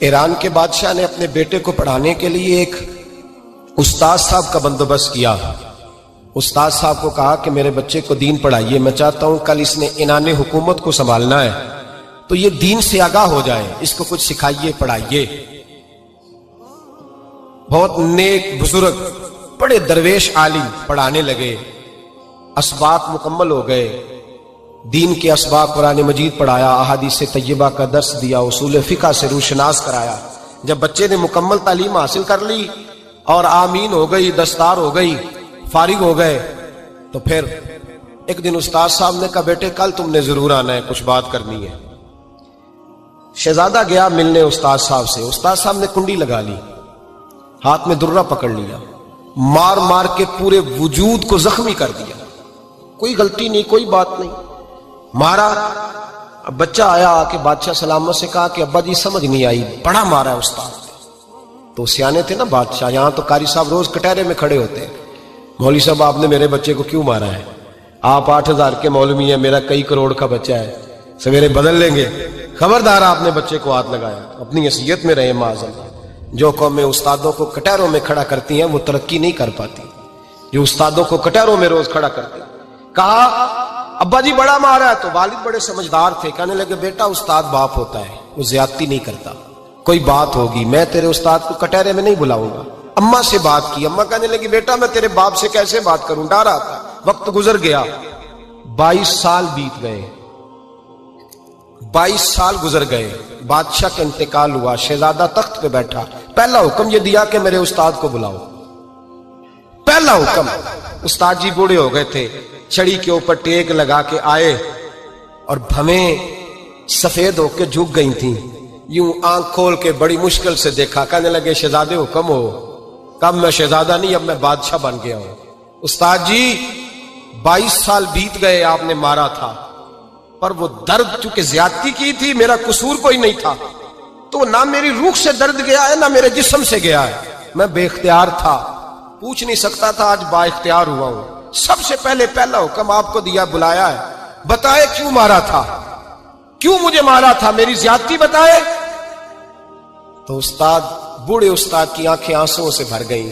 ایران کے بادشاہ نے اپنے بیٹے کو پڑھانے کے لیے ایک استاد صاحب کا بندوبست کیا۔ استاد صاحب کو کہا کہ میرے بچے کو دین پڑھائیے، میں چاہتا ہوں کل اس نے عنان حکومت کو سنبھالنا ہے تو یہ دین سے آگاہ ہو جائے، اس کو کچھ سکھائیے، پڑھائیے۔ بہت نیک بزرگ بڑے درویش عالم پڑھانے لگے، اسباق مکمل ہو گئے، دین کے اسباق قرآن مجید پڑھایا، احادیث طیبہ کا درس دیا، اصول فقہ سے روشناس کرایا۔ جب بچے نے مکمل تعلیم حاصل کر لی اور آمین ہو گئی، دستار ہو گئی، فارغ ہو گئے، تو پھر ایک دن استاد صاحب نے کہا بیٹے کل تم نے ضرور آنا ہے، کچھ بات کرنی ہے۔ شہزادہ گیا ملنے استاد صاحب سے، استاد صاحب نے کنڈی لگا لی، ہاتھ میں درہ پکڑ لیا، مار مار کے پورے وجود کو زخمی کر دیا، کوئی غلطی نہیں، کوئی بات نہیں، مارا۔ اب بچہ آیا آ کے بادشاہ سلامت سے کہا کہ ابا جی سمجھ نہیں آئی، بڑا مارا ہے استاد نے۔ تو سیانے تھے نا بادشاہ، یہاں تو قاری صاحب روز کٹہرے میں کھڑے ہوتے ہیں، مولوی صاحب آپ نے میرے بچے کو کیوں مارا ہے؟ آپ 8,000 کے مولوی ہیں، میرا کئی کروڑ کا بچہ ہے، سویرے بدل لیں گے، خبردار آپ نے بچے کو ہاتھ لگایا، اپنی حیثیت میں رہے معاذ۔ جو قومیں استادوں کو کٹہروں میں کھڑا کرتی ہیں وہ ترقی نہیں کر پاتی، جو استادوں کو کٹہروں میں روز کھڑا کرتے ہیں۔ کہا ابا جی بڑا مارا ہے، تو والد بڑے سمجھدار تھے، کہنے لگے بیٹا استاد باپ ہوتا ہے، وہ زیادتی نہیں کرتا، کوئی بات ہوگی میں تیرے استاد کو کٹہرے میں نہیں بلاؤں گا۔ اماں سے بات کی، اماں کہنے لگی بیٹا میں تیرے باپ سے کیسے بات کروں، ڈر آتا۔ وقت گزر گیا، 22 سال بیت گئے، 22 سال گزر گئے، بادشاہ کا انتقال ہوا، شہزادہ تخت پہ بیٹھا، پہلا حکم یہ دیا کہ میرے استاد کو بلاؤ، پہلا حکم۔ استاد جی بوڑھے ہو گئے تھے، چھڑی کے اوپر ٹیک لگا کے آئے اور بھمیں سفید ہو کے جھک گئی تھیں، یوں آنکھ کھول کے بڑی مشکل سے دیکھا، کہنے لگے شہزادے حکم ہو۔ کب میں شہزادہ نہیں، اب میں بادشاہ بن گیا ہوں۔ استاد جی 22 سال بیت گئے، آپ نے مارا تھا، پر وہ درد چونکہ زیادتی کی تھی، میرا قصور کوئی نہیں تھا، تو نہ میری روح سے درد گیا ہے نہ میرے جسم سے گیا ہے، میں بے اختیار تھا، پوچھ نہیں سکتا تھا، آج با اختیار ہوا ہوں۔ سب سے پہلے پہلا حکم آپ کو دیا، بلایا ہے، بتائے کیوں مارا تھا، کیوں مجھے مارا تھا، میری زیادتی بتائے۔ تو استاد بوڑھے استاد کی آنکھیں آنسوں سے بھر گئیں،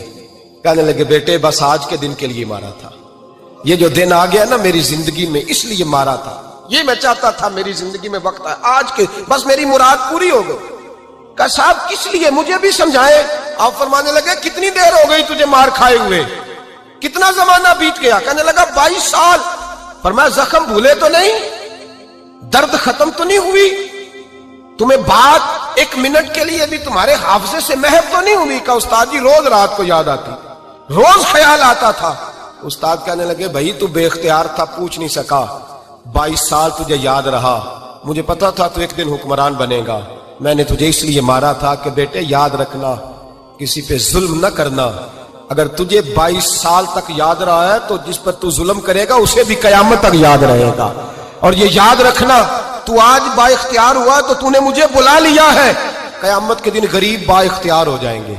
کہنے لگے بیٹے بس آج کے دن کے لیے مارا تھا، یہ جو دن آ گیا نا میری زندگی میں اس لیے مارا تھا، یہ میں چاہتا تھا میری زندگی میں وقت آئے، آج کے بس میری مراد پوری ہو گئی۔ کہا صاحب کس لیے، مجھے بھی سمجھائے۔ آپ فرمانے لگے کتنی دیر ہو گئی تجھے مار کھائے ہوئے، کتنا زمانہ بیت گیا؟ کہنے لگا 22 سال۔ فرمایا زخم بھولے تو نہیں، درد ختم تو نہیں ہوئی، تمہیں بات 1 منٹ کے لیے بھی تمہارے حافظے سے محو تو نہیں ہوئی؟ کہا استاد جی روز رات کو یاد آتی، روز خیال آتا تھا۔ استاد کہنے لگے بھائی تو بے اختیار تھا، پوچھ نہیں سکا، 22 سال تجھے یاد رہا، مجھے پتا تھا تو ایک دن حکمران بنے گا، میں نے تجھے اس لیے مارا تھا کہ بیٹے یاد رکھنا، کسی پہ ظلم نہ کرنا، اگر تجھے 22 سال تک یاد رہا ہے تو جس پر تو ظلم کرے گا اسے بھی قیامت تک یاد رہے گا، اور یہ یاد رکھنا تو آج با اختیار ہوا تو تو نے مجھے بلا لیا ہے، قیامت کے دن غریب با اختیار ہو جائیں گے،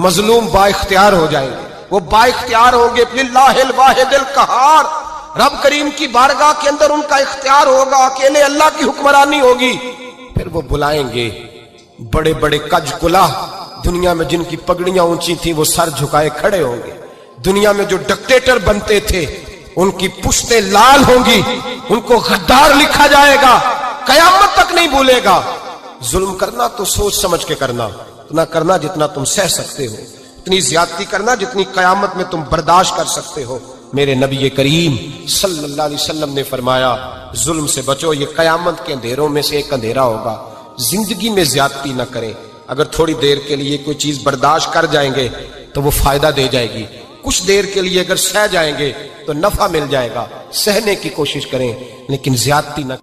مظلوم با اختیار ہو جائیں گے، وہ با اختیار ہوں گے للہ الواحد القہار، رب کریم کی بارگاہ کے اندر ان کا اختیار ہوگا، اکیلے اللہ کی حکمرانی ہوگی، پھر وہ بلائیں گے بڑے بڑے کج کلا، دنیا میں جن کی پگڑیاں اونچی تھیں وہ سر جھکائے کھڑے ہوں گے، دنیا میں جو ڈکٹیٹر بنتے تھے ان کی پشتیں لال ہوں گی، ان کو غدار لکھا جائے گا، قیامت تک نہیں بھولے گا۔ ظلم کرنا تو سوچ سمجھ کے کرنا، اتنا کرنا جتنا تم سہ سکتے ہو، اتنی زیادتی کرنا جتنی قیامت میں تم برداشت کر سکتے ہو۔ میرے نبی کریم صلی اللہ علیہ وسلم نے فرمایا ظلم سے بچو، یہ قیامت کے اندھیروں میں سے ایک اندھیرا ہوگا، زندگی میں زیادتی نہ کریں، اگر تھوڑی دیر کے لیے کوئی چیز برداشت کر جائیں گے تو وہ فائدہ دے جائے گی، کچھ دیر کے لیے اگر سہ جائیں گے تو نفع مل جائے گا، سہنے کی کوشش کریں لیکن زیادتی نہ